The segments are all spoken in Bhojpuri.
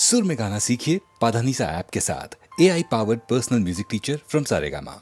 सुर में गाना सीखिए पाधानीसा ऐप के साथ। AI powered personal music teacher from Saregama.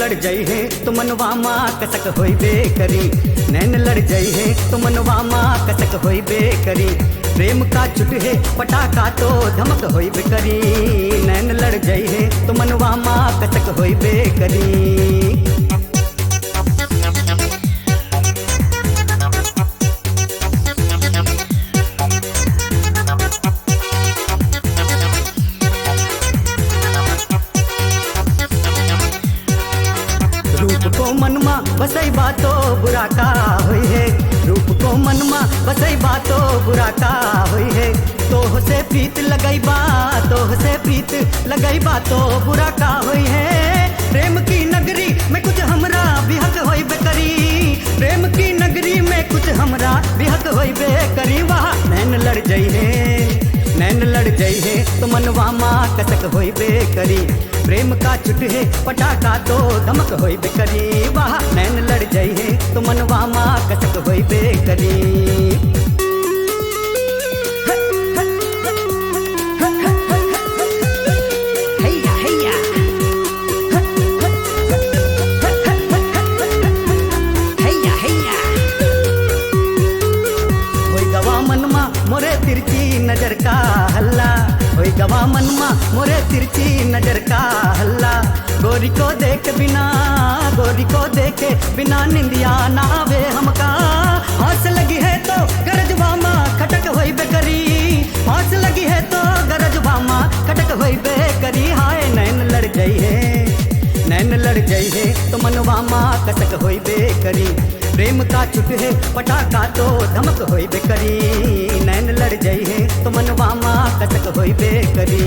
लड़ जाई है तो मनवा माँ कसक होइबे करी, नैन लड़ जाई है तो मनवा माँ कसक होइबे करी। प्रेम का छुट है पटाखा तो धमक होइबे करी, नैन लड़ जाई है तो मनवा माँ कसक होइबे करी। रूप को मनमा बसई बातो बुरा का हुई है, रूप को मनमा बसई बातो बुरा का हुई है। तोह से प्रीत लगई बा, तोह से प्रीत लगई बा तो बुरा का हुई है। प्रेम की नगरी में कुछ हमरा बिहक होई बेकरी, प्रेम की नगरी में कुछ हमरा बिहक होई बेकरी। वाह नैन लड़ जाई है, नैन लड़ जाई है तो मनवा माँ कसक होई बेकरी। प्रेम का छुट है पटाखा तो धमक होई बेकरी, वाह नैन लड़ जाई है तो मनवा माँ कसक होई बेकरी। मोरे तिरछी नजर का हल्ला, होई गवा मनमा मोरे तिरछी नजर का हल्ला। गोरी को देख बिना, गोरी को देखे बिना निंदिया ना आवे हमका। आस लगी है तो गरजवा माँ खटक होई बेकरी, आस लगी है तो गरजवा माँ खटक होई बेकरी। हाय नैन लड़ जाई है, नैन लड़ जाई है तो मनवा माँ कसक होई बेकरी। प्रेम का छुट है पटाखा तो धमक होई बेकरी, नैन लड़ जाई है तो मनवा माँ कसक होई बेकरी।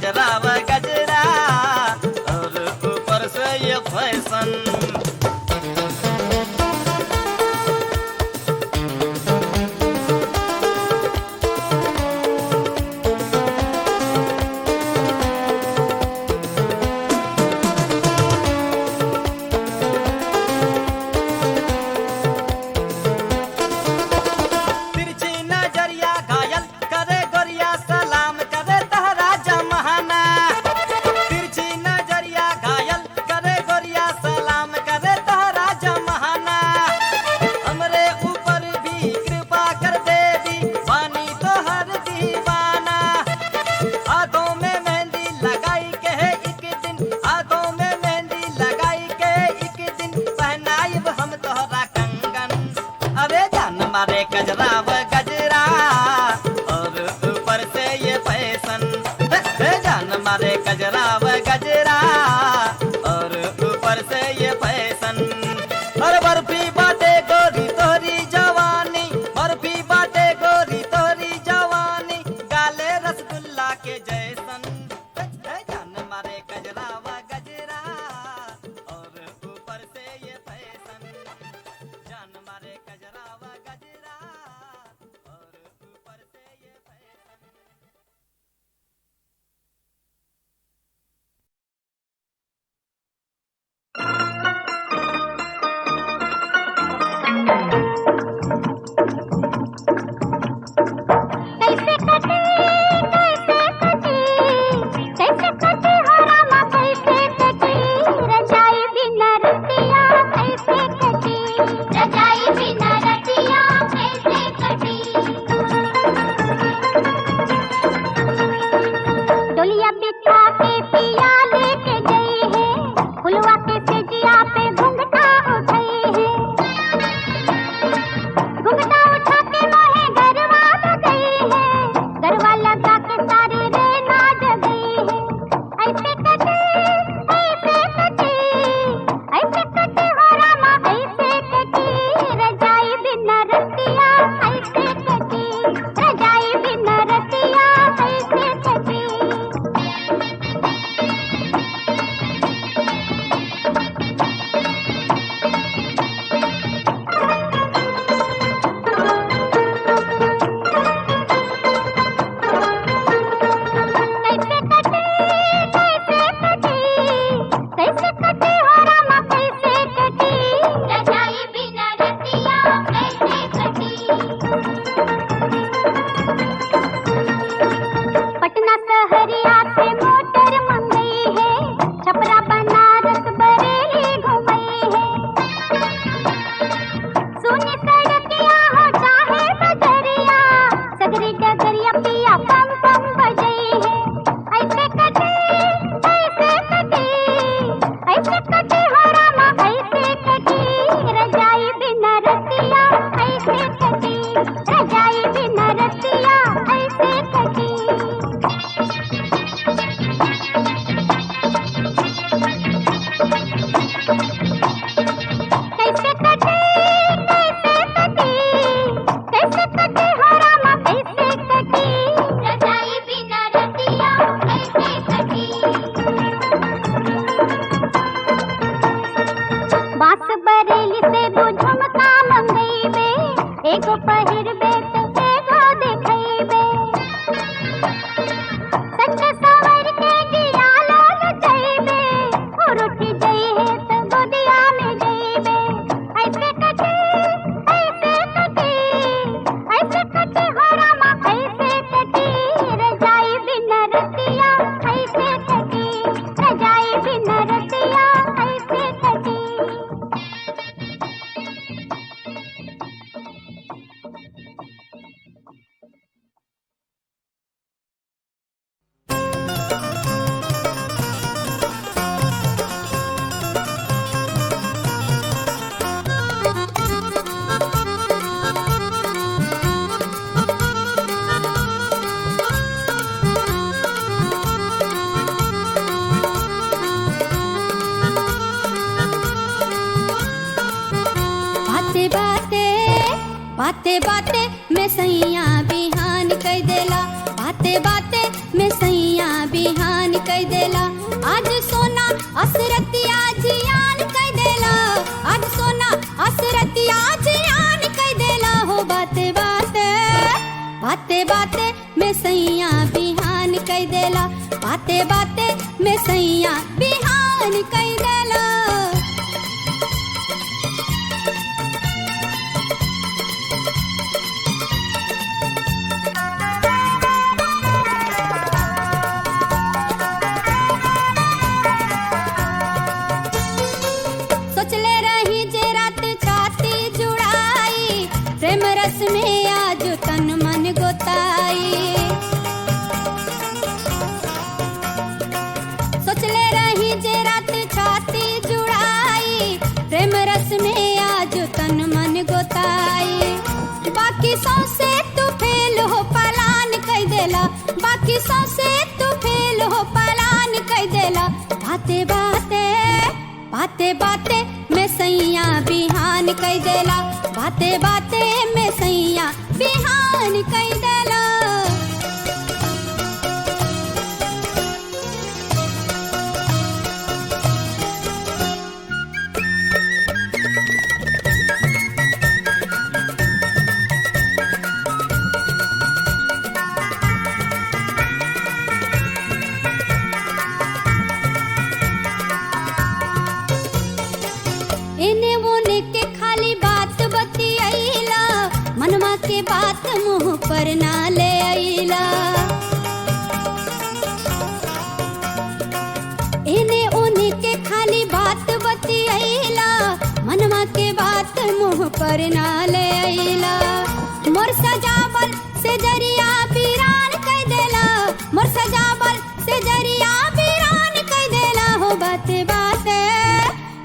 गजरा व गजरा और ऊपर से ये फैशन। मारे गजरा व गजरा और ऊपर से ये फैशन। जान मारे गजरा व गजरा और ऊपर से ये फैशन। और बर्फी बाटे गोरी तोरी जवानी, बर्फी बाटे गोरी तोरी जवानी, गाले रसगुल्ला के जैसन। जान मारे गजरा व गजरा और ऊपर से ये फैशन। जान मारे गजरा व गजरा और ऊपर से ये फैशन। बाते बाते में सैया बिहान कह देला, बाते बाते में सैया बिहान असरतिया जियान कह देला, आज सोना असरतिया जियान कह देला हो। बाते बाते बाते बाते में सैया बिहान कह देला, बाते बाते में सैया बिहान कह देला। सोचले रही जे रात छाती जुड़ाई, प्रेम रस में आज तन मन गोताई। सोचले रही जे रात छाती जुड़ाई, प्रेम रस में आज तन मन गोताई। बाकी सौसे तू फेल हो पलान कह देला, बाकी सौसे तू फेल हो पलान कह देला। बाते बाते बाते बाते में सैया बिहान कह देला, बाते बाते में सैया बिहान कह देला। इने मोने के खाली बात बतियाइला, मनवा के बात मुंह पर ना ले आइला। इने ओने के खाली बात बतियाइला, मनवा के बात मुंह पर ना ले आइला। मोर सजावल से जरिया वीरान कह देला, मोर सजावल से जरिया वीरान कह देला हो। बाते बाते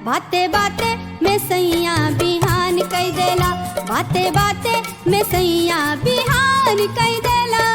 बाते बाते में सैया बिहान कह देला, बाते बाते में सैया बिहान कह देला।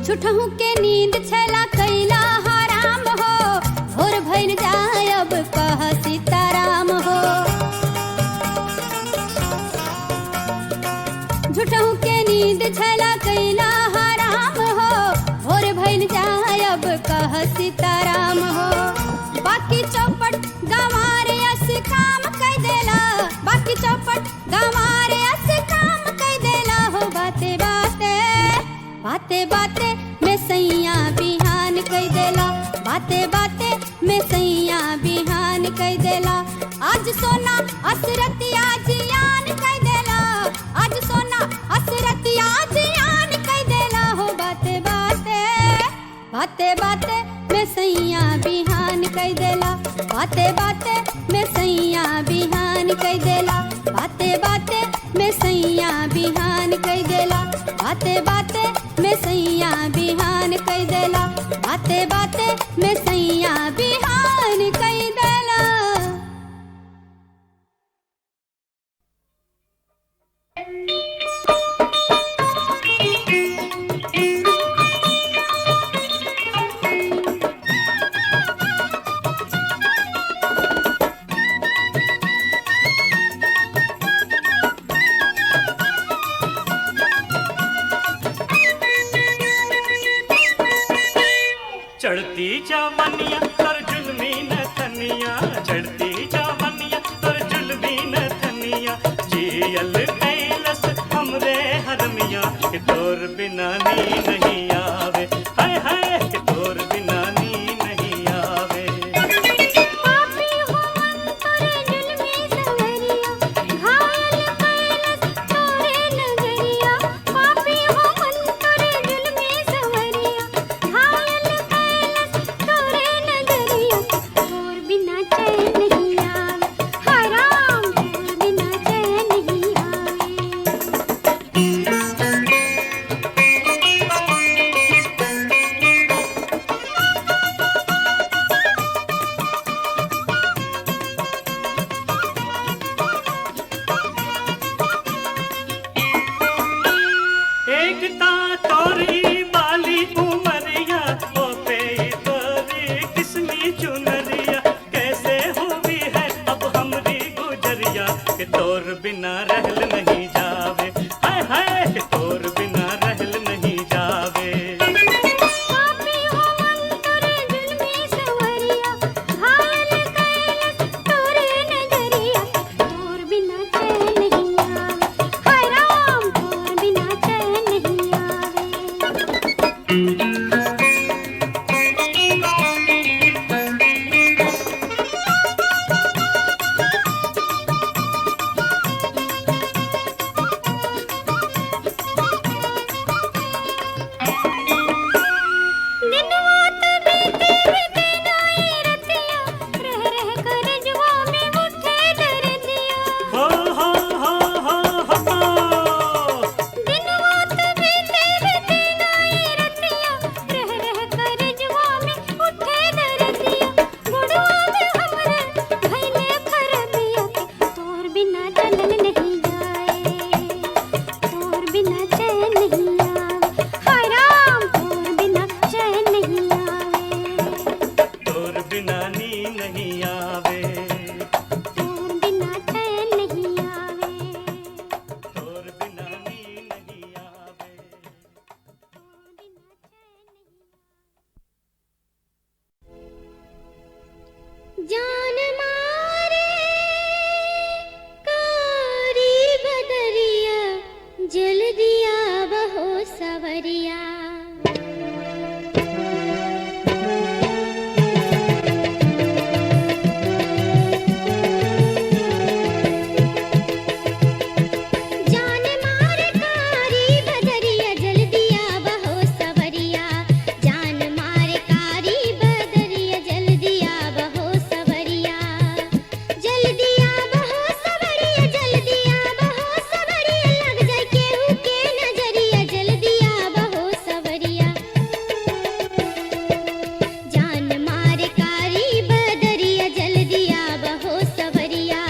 झूठहू के नींद छला कैला हराम हो, भोर भइल जाय अब कह सीताराम हो। झूठहू के नींद छला कैला हराम हो, भोर भइल जाय अब कह सीताराम हो। बाकी चौपट गंवारे अस काम कह देला, बाकी चौपट गंवारे अस काम कह देला हो। बाते बाते बाते बाते में सैया बिहान कह देला, बाते बाते में सैया बिहान कह देला। आज सोना असरतिया जियान कह देला, आज सोना असरतिया जियान कह देला हो। बाते बाते बाते बाते में सैया बिहान कह देला, बाते बाते में सैया बिहान कह देला, बाते बाते में सैया बिहान कह देला, बाते बाते में सैया बिहान कह देला, बाते बाते में सैया बिहान कह देला। चढ़ती जवनिया तर जुल्मी न थनिया, चढ़ती जवनिया तर जुल्मी न थनिया। जियल कैलस हमरे हरमिया, कि तोर बिना नी नहीं आवे, हाय हाय कि तोर बिना नी नहीं आवे। पापी हो अंतरे जुल्मी सवरिया, घायल कैलस तोरे नगरिया। पापी हो अंतरे जुल्मी सवरिया, घायल कैलस तोरे नगरिया। तोर बिना चैन नहीं आवे, हराम तोर बिना चैन नहीं आवे। कि तोर बिना रहल नहीं जावे, हाय हाय कि तोर बिना रहल नहीं जावे। पापी हो मन तोरे जुल्मी सवरिया, घायल कैलस तोरे नजरिया, तोर बिना चैन नहीं आवे, हाय राम तोर बिना चैन नहीं आवे। दिनवात बीते बीते नाई रतिया, रह रह कर जुआ में उठे दर्दिया। हो हो हो हो हो। दिनवात बीते बीते नाई रतिया, रह रह कर जुआ में उठे दर्दिया। बुढ़वा में हमरे भइले खरदिया, तोर बिना चलन नहीं जाए, तोर बिना चैन नहीं आवे, हाय राम तोर बिना चैन नहीं आवे। तोर बिना नींद नहीं आवे, तोर बिना चैन नहीं आवे, तोर बिना नींद नहीं आवे। तोर बिना चैन नहीं। जान मारे कारी बदरिया, जल दिया बहो सवरिया। जान मारे कारी बदरिया, जल दिया बहो सवरिया। जान मारे कारी बदरिया, जल दिया बहो सवरिया। जल दिया बहो सवरिया, जल दिया बहो सवरिया, लग जाए केहू के नजरिया, जल दिया बहो सवरिया। जान मारे कारी बदरिया, जल दिया बहो सवरिया।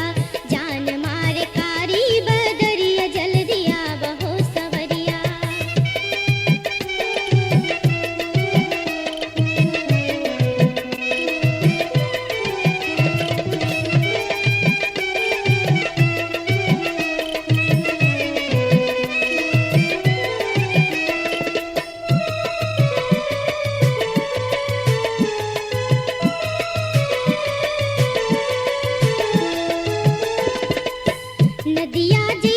जान मारे कारी बदरिया, जल दिया बहो सवरिया। नदिया जे